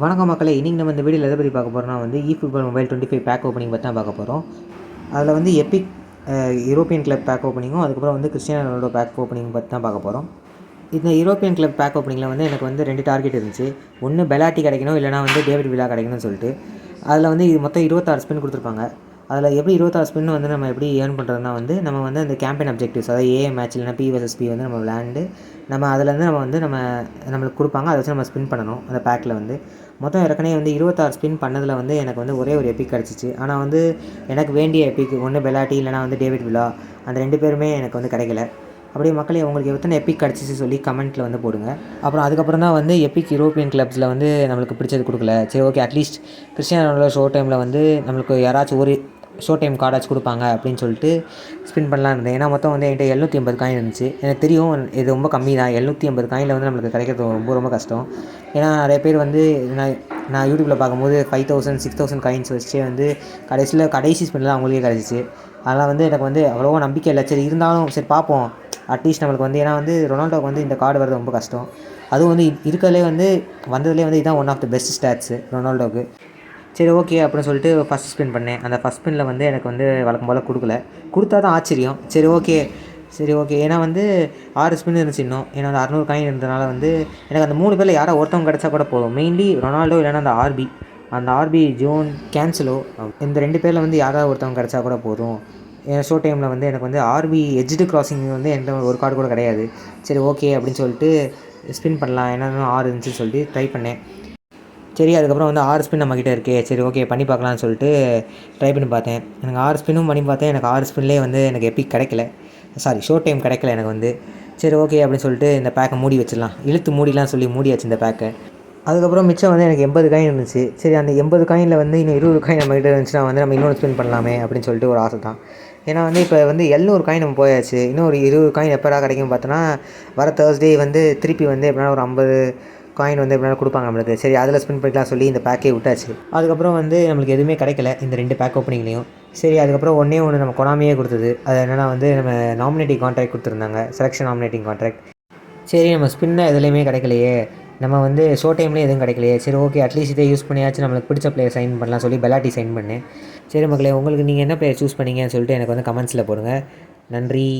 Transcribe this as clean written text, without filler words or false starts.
வணக்கம் மக்களே, இன்றைக்கி நம்ம இந்த வீடியோவில் எதை பற்றி பார்க்க போகிறோம்னா வந்து eFootball மொபைல் 25 பேக் ஓப்பனிங் பற்றி தான் பார்க்க போகிறோம். அதில் வந்து எபிக் யூரோப்பியன் கிளப் பேக் ஓப்பனிங்கும் அதுக்கப்புறம் வந்து கிறிஸ்டியானோ ரொனால்டோ பேக் ஓப்பனிங் பற்றி தான் பார்க்க போகிறோம். இந்த யூரோப்பியன் கிளப் பேக் ஓப்பனிங்கில் வந்து எனக்கு வந்து 2 டார்கெட் இருந்துச்சு. ஒன்று பெலாட்டி கிடைக்கணும், இல்லைனா வந்து டேவிட் வில்லா கிடைக்கணும்னு சொல்லிட்டு. அதில் வந்து இது மொத்தம் 26 ஸ்பின் கொடுத்துருப்பாங்க. அதில் எப்படி 26 ஸ்பின் வந்து நம்ம எப்படி ஏர்ன் பண்ணுறதுனா வந்து நம்ம வந்து அந்த கேம்பெயின் அப்ஜெக்டிவ்ஸ், அதாவது ஏஏ மேட்ச் இல்லைனா பி வர்சஸ் பி வந்து நம்ம விளையாண்டு நம்ம அதிலேருந்து நம்மளுக்கு கொடுப்பாங்க. அதை வச்சு நம்ம ஸ்பின் பண்ணணும். அந்த பேக்கில் வந்து மொத்தம் ஏற்கனவே வந்து 26 ஸ்பின் பண்ணதில் வந்து எனக்கு வந்து ஒரே ஒரு எபிக் கிடச்சிச்சு. ஆனால் வந்து எனக்கு வேண்டிய எபிக் ஒன்று பெலாட்டி இல்லைனா வந்து டேவிட் வில்லா, அந்த 2 பேருமே எனக்கு வந்து கிடைக்கல. அப்படியே மக்களே, உங்களுக்கு எத்தனை எபிக் கிடச்சிச்சு சொல்லி கமெண்ட்டில் வந்து போடுங்க. அதுக்கப்புறம் தான் வந்து எபிக் யூரோப்பியன் கிளப்ஸில் வந்து நம்மளுக்கு பிடிச்சது கொடுக்கல. சரி okay, at least Cristiano Ronaldo show டைமில் வந்து நம்மளுக்கு யாராச்சும் ஒரு ஷோ டைம் கார்டாச்சும் கொடுப்பாங்க அப்படின்னு சொல்லிட்டு ஸ்பின் பண்ணலான்னு இருந்தேன். ஏன்னா மொத்தம் வந்து என்கிட்ட 750 காயின் இருந்துச்சு. எனக்கு தெரியும் இது ரொம்ப கம்மி தான். 750 காயினில் வந்து நம்மளுக்கு கிடைக்கிறது ரொம்ப ரொம்ப கஷ்டம். ஏன்னா நிறைய பேர் வந்து நான் யூடியூப்பில் பார்க்கும்போது 5000 6000 காயின்ஸ் வச்சு வந்து கடைசி ஸ்பின்னில் அவங்களுக்கே கிடச்சிச்சு. அதனால் வந்து எனக்கு வந்து அவ்வளோவா நம்பிக்கை இல்லை. சரி இருந்தாலும் சரி பார்ப்போம். அட்லீஸ்ட் நம்மளுக்கு வந்து ஏன்னா வந்து ரொனால்டோக்கு வந்து இந்த கார்டு வரது ரொம்ப கஷ்டம். அதுவும் வந்து இருக்கிறதுலே வந்து வந்ததுலேயே வந்து இதுதான் one of the best stats ரொனால்டோக்கு. சரி ஓகே அப்படின்னு சொல்லிட்டு ஃபஸ்ட் ஸ்பின் பண்ணேன். அந்த ஃபஸ்ட் ஸ்பின்னில் வந்து எனக்கு வந்து வழக்கம் போல் கொடுத்தா தான் ஆச்சரியம். சரி ஓகே ஏன்னா வந்து 6 ஸ்பின் இருந்துச்சு இன்னும். ஏன்னா அந்த 600 காயின் இருந்ததுனால வந்து எனக்கு அந்த 3 பேரில் யாராவது ஒருத்தவங்க கிடச்சா கூட போதும். மெயின்லி ரொனால்டோ இல்லைன்னா அந்த ஆர்பி ஜோன் கேன்சலோ, இந்த 2 பேரில் வந்து யாராவது ஒருத்தவங்க கிடச்சா கூட போதும். என் ஷோ டைமில் வந்து எனக்கு வந்து ஆர்பி எட்ஜ்டு கிராசிங் வந்து என்கிட்ட ஒரு கார்டு கூட கிடையாது. சரி ஓகே அப்படின்னு சொல்லிட்டு ஸ்பின் பண்ணலாம், என்னென்னு 6 இருந்துச்சுன்னு சொல்லிட்டு ட்ரை பண்ணேன். சரி அதுக்கப்புறம் வந்து 6 ஸ்பின் நம்மக்கிட்ட இருக்கே, சரி ஓகே பண்ணி பார்க்கலான்னு சொல்லிட்டு ட்ரை பண்ணி பார்த்தேன். எனக்கு 6 ஸ்பின்னும் பண்ணி பார்த்தேன். எனக்கு 6 ஸ்பின்லேயே வந்து எனக்கு எபிக் கிடைக்கல, ஷோ டைம் கிடைக்கல எனக்கு வந்து. சரி ஓகே அப்படின்னு சொல்லிட்டு இந்த பேக்கை மூடி வச்சிடலாம், இழுத்து மூடிலாம் சொல்லி மூடியாச்சு இந்த பேக்கை. அதுக்கப்புறம் மிச்சம் வந்து எனக்கு 80 காயின் இருந்துச்சு. சரி அந்த 80 காயினில் வந்து இன்னும் 20 காயின் நம்மக்கிட்ட இருந்துச்சுன்னா வந்து நம்ம இன்னொரு ஸ்பின் பண்ணலாமே அப்படின்னு சொல்லிட்டு ஒரு ஆசை தான். ஏன்னா வந்து இப்போ வந்து 700 காயின் நம்ம போயாச்சு. இன்னும் ஒரு 20 காயின் எப்போடா கிடைக்கும் பார்த்தோன்னா வர தேர்ஸ்டே வந்து திருப்பி வந்து எப்படின்னா ஒரு 50 காயின் வந்து எப்படினாலும் கொடுப்பாங்க நம்மளுக்கு. சரி அதில் ஸ்பின் பண்ணிக்கலாம் சொல்லி இந்த பேக்கே விட்டாச்சு. அதுக்கப்புறம் வந்து நம்மளுக்கு எதுவுமே கிடைக்கல இந்த 2 பேக் ஓப்பனிங்லேயும். சரி அதுக்கப்புறம் ஒன்றே ஒன்று நம்ம கொனாமியே கொடுத்தது. அது என்னென்னா வந்து நம்ம நாமினேட்டிங் கான்ட்ராக்ட் கொடுத்துருந்தாங்க, செலெக்ஷன் நாமினேட்டிங் கான்ட்ராக்ட். சரி நம்ம ஸ்பின்னாக எதுலேயுமே கிடைக்கலையே, நம்ம வந்து ஷோ டைம்லேயே எதுவும் கிடைக்கலையே, சரி ஓகே அட்லீஸ்ட் இதை யூஸ் பண்ணியாச்சும் நம்மளுக்கு பிடிச்ச பிளேயர் சைன் பண்ணலாம் சொல்லி பெலாட்டி சைன் பண்ணேன். சரி மக்களே, உங்களுக்கு நீங்கள் என்ன பிளேயர் சூஸ் பண்ணீங்கன்னு சொல்லிட்டு எனக்கு வந்து கமெண்ட்ஸில் போடுங்க. நன்றி.